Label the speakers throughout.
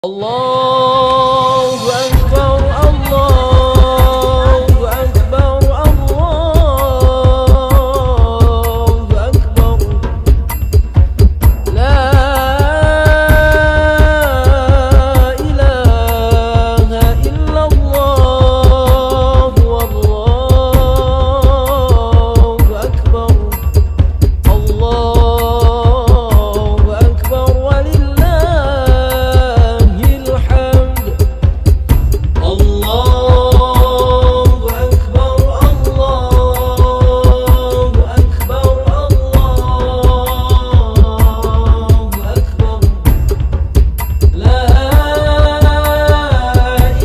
Speaker 1: Allahu Akbar, Allahu Akbar, Allahu Akbar. La ilaha illallah, Allahu Akbar. Allahu Akbar walillahil hamd. Allahu Akbar, Allahu Akbar, Allahu Akbar. La ilaha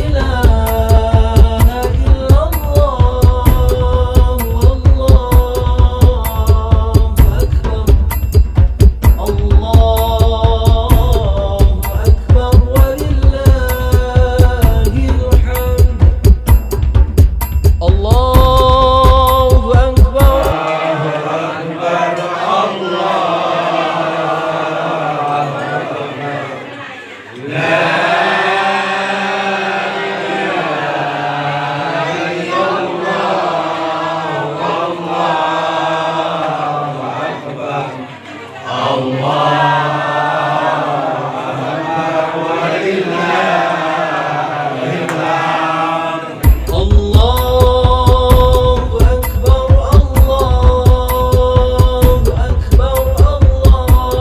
Speaker 1: illallah, Allahu Akbar. Allahu Akbar walillahil hamd. Allahu Akbar. Allahu Akbar, Allahu Akbar, Allah.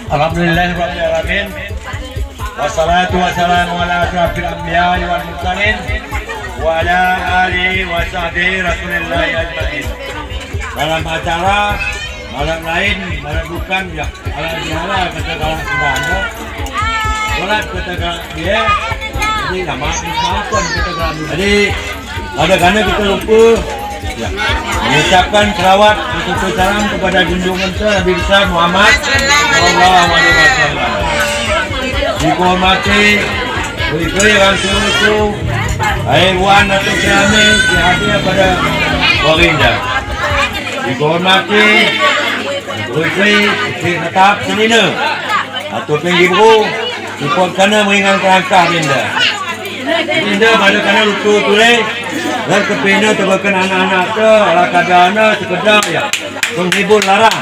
Speaker 2: Alhamdulillahirabbil alamin. Wassalatu wassalamu ala asyrafil anbiya'i wal mursalin wa ala alihi wa sahbihi Rasulillah ajmain. Dalam acara malam lain, malam bukan ya. Ala kata kalau sudah ada. Solat kata kalau dia jadi nama maafkan kata kalau. Jadi ada karena kita lupa ya, mengucapkan selawat bertutur salam kepada junjungan kita Nabi besar Muhammad sallallahu alaihi wasallam. Dihormati beri yang seluruh haiwan atau kami dihadir pada Warinda. Dihormati beri tetap senina atau penggibru import kana mengingatkan angka Warinda. Warinda pada kana lupa tulis dan kepina tebakan anak-anak ke ala kadana sekedar ya penghibur larang